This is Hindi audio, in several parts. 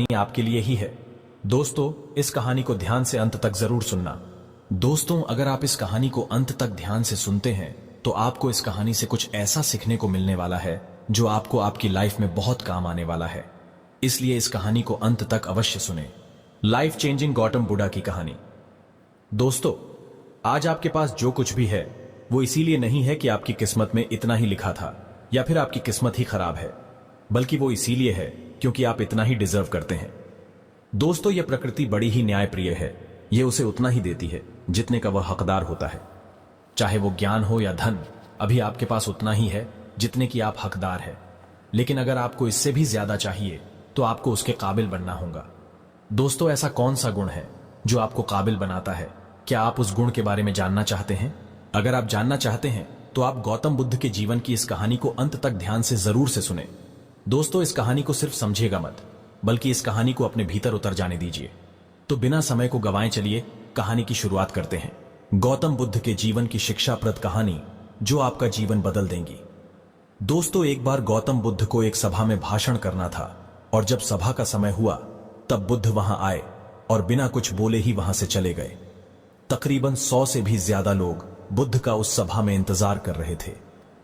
कहानी आपके लिए ही है। दोस्तों, इस कहानी को ध्यान से अंत तक जरूर सुनना। दोस्तों, अगर आप इस कहानी को अंत तक ध्यान से सुनते हैं तो आपको इस कहानी से कुछ ऐसा सीखने को मिलने वाला है जो आपको आपकी लाइफ में बहुत काम आने वाला है। इसलिए इस कहानी को अंत तक अवश्य सुने। लाइफ चेंजिंग गौतम बुद्धा की कहानी। दोस्तों, आज आपके पास जो कुछ भी है वो इसीलिए नहीं है कि आपकी किस्मत में इतना ही लिखा था या फिर आपकी किस्मत ही खराब है, बल्कि वो इसीलिए है क्योंकि आप इतना ही डिजर्व करते हैं। दोस्तों, यह प्रकृति बड़ी ही न्यायप्रिय है। यह उसे उतना ही देती है जितने का वह हकदार होता है। चाहे वो ज्ञान हो या धन, अभी आपके पास उतना ही है जितने की आप हकदार है। लेकिन अगर आपको इससे भी ज्यादा चाहिए तो आपको उसके काबिल बनना होगा। दोस्तों, ऐसा कौन सा गुण है जो आपको काबिल बनाता है? क्या आप उस गुण के बारे में जानना चाहते हैं? अगर आप जानना चाहते हैं तो आप गौतम बुद्ध के जीवन की इस कहानी को अंत तक ध्यान से जरूर से सुने। दोस्तों, इस कहानी को सिर्फ समझेगा मत, बल्कि इस कहानी को अपने भीतर उतर जाने दीजिए। तो बिना समय को गवाए चलिए कहानी की शुरुआत करते हैं। गौतम बुद्ध के जीवन की शिक्षाप्रद कहानी जो आपका जीवन बदल देंगी। दोस्तों, एक बार गौतम बुद्ध को एक सभा में भाषण करना था और जब सभा का समय हुआ तब बुद्ध वहां आए और बिना कुछ बोले ही वहां से चले गए। तकरीबन 100 से भी ज्यादा लोग बुद्ध का उस सभा में इंतजार कर रहे थे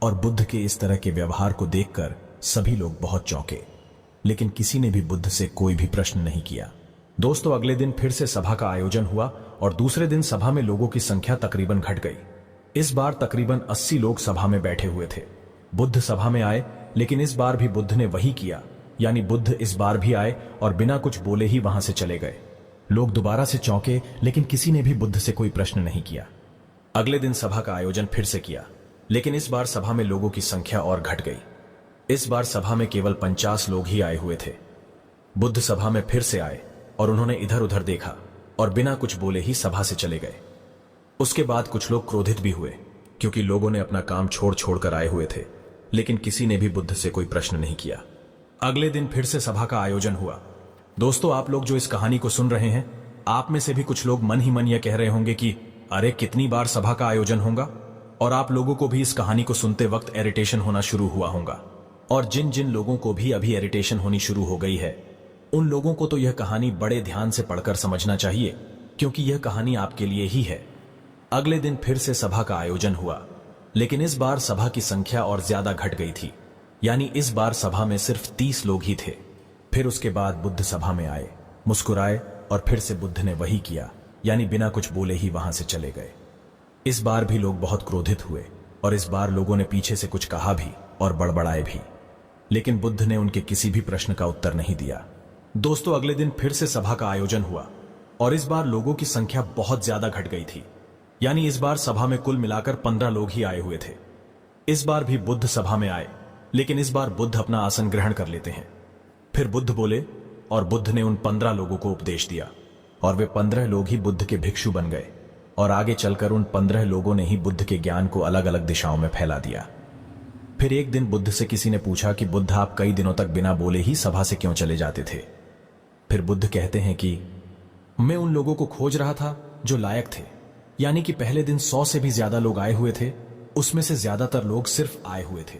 और बुद्ध के इस तरह के व्यवहार को देखकर सभी लोग बहुत चौंके, लेकिन किसी ने भी बुद्ध से कोई भी प्रश्न नहीं किया। दोस्तों, अगले दिन फिर से सभा का आयोजन हुआ और दूसरे दिन सभा में लोगों की संख्या तकरीबन घट गई। इस बार तकरीबन 80 लोग सभा में बैठे हुए थे। बुद्ध सभा में आए, लेकिन इस बार भी बुद्ध ने वही किया, यानी बुद्ध इस बार भी आए और बिना कुछ बोले ही वहां से चले गए। लोग दोबारा से चौंके, लेकिन किसी ने भी बुद्ध से कोई प्रश्न नहीं किया। अगले दिन सभा का आयोजन फिर से किया, लेकिन इस बार सभा में लोगों की संख्या और घट गई। इस बार सभा में केवल 50 लोग ही आए हुए थे। बुद्ध सभा में फिर से आए और उन्होंने इधर उधर देखा और बिना कुछ बोले ही सभा से चले गए। उसके बाद कुछ लोग क्रोधित भी हुए क्योंकि लोगों ने अपना काम छोड़ छोड़ कर आए हुए थे, लेकिन किसी ने भी बुद्ध से कोई प्रश्न नहीं किया। अगले दिन फिर से सभा का आयोजन हुआ। दोस्तों, आप लोग जो इस कहानी को सुन रहे हैं, आप में से भी कुछ लोग मन ही मन यह कह रहे होंगे कि अरे कितनी बार सभा का आयोजन होगा, और आप लोगों को भी इस कहानी को सुनते वक्त इरिटेशन होना शुरू हुआ होगा। और जिन जिन लोगों को भी अभी इरिटेशन होनी शुरू हो गई है, उन लोगों को तो यह कहानी बड़े ध्यान से पढ़कर समझना चाहिए, क्योंकि यह कहानी आपके लिए ही है। अगले दिन फिर से सभा का आयोजन हुआ, लेकिन इस बार सभा की संख्या और ज्यादा घट गई थी, यानी इस बार सभा में सिर्फ 30 लोग ही थे। फिर उसके बाद बुद्ध सभा में आए, मुस्कुराए और फिर से बुद्ध ने वही किया, यानी बिना कुछ बोले ही वहां से चले गए। इस बार भी लोग बहुत क्रोधित हुए और इस बार लोगों ने पीछे से कुछ कहा भी और बड़बड़ाए भी, लेकिन बुद्ध ने उनके किसी भी प्रश्न का उत्तर नहीं दिया। दोस्तों, अगले दिन फिर से सभा का आयोजन हुआ और इस बार लोगों की संख्या बहुत ज्यादा घट गई थी, यानी इस बार सभा में कुल मिलाकर 15 लोग ही आए हुए थे। इस बार भी बुद्ध सभा में आए, लेकिन इस बार बुद्ध अपना आसन ग्रहण कर लेते हैं। फिर बुद्ध बोले और बुद्ध ने उन 15 लोगों को उपदेश दिया और वे 15 लोग ही बुद्ध के भिक्षु बन गए और आगे चलकर उन 15 लोगों ने ही बुद्ध के ज्ञान को अलग अलग दिशाओं में फैला दिया। फिर एक दिन बुद्ध से किसी ने पूछा कि बुद्ध, आप कई दिनों तक बिना बोले ही सभा से क्यों चले जाते थे? फिर बुद्ध कहते हैं कि मैं उन लोगों को खोज रहा था जो लायक थे, यानी कि पहले दिन 100 से भी ज्यादा लोग आए हुए थे, उसमें से ज्यादातर लोग सिर्फ आए हुए थे।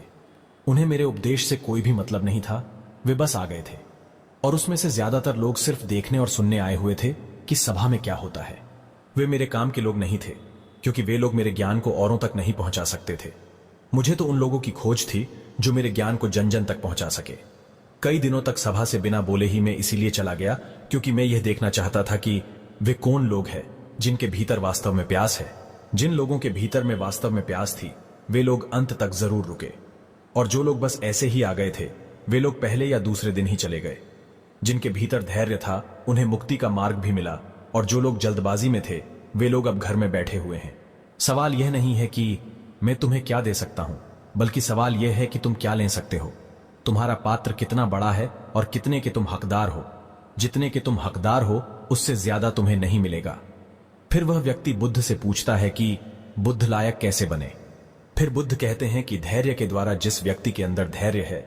उन्हें मेरे उपदेश से कोई भी मतलब नहीं था, वे बस आ गए थे। और उसमें से ज्यादातर लोग सिर्फ देखने और सुनने आए हुए थे कि सभा में क्या होता है। वे मेरे काम के लोग नहीं थे, क्योंकि वे लोग मेरे ज्ञान को औरों तक नहीं पहुंचा सकते थे। मुझे तो उन लोगों की खोज थी जो मेरे ज्ञान को जन जन तक पहुंचा सके। कई दिनों तक सभा से बिना बोले ही मैं इसीलिए चला गया क्योंकि मैं यह देखना चाहता था कि वे कौन लोग हैं जिनके भीतर वास्तव में प्यास है। जिन लोगों के भीतर में वास्तव में प्यास थी, वे लोग अंत तक जरूर रुके, और जो लोग बस ऐसे ही आ गए थे, वे लोग पहले या दूसरे दिन ही चले गए। जिनके भीतर धैर्य था, उन्हें मुक्ति का मार्ग भी मिला, और जो लोग जल्दबाजी में थे, वे लोग अब घर में बैठे हुए हैं। सवाल यह नहीं है कि मैं तुम्हें क्या दे सकता हूं, बल्कि सवाल यह है कि तुम क्या ले सकते हो। तुम्हारा पात्र कितना बड़ा है और कितने के तुम हकदार हो। जितने के तुम हकदार हो, उससे ज्यादा तुम्हें नहीं मिलेगा। फिर वह व्यक्ति बुद्ध से पूछता है कि बुद्ध लायक कैसे बने? फिर बुद्ध कहते हैं कि धैर्य के द्वारा जिस व्यक्ति के अंदर धैर्य है,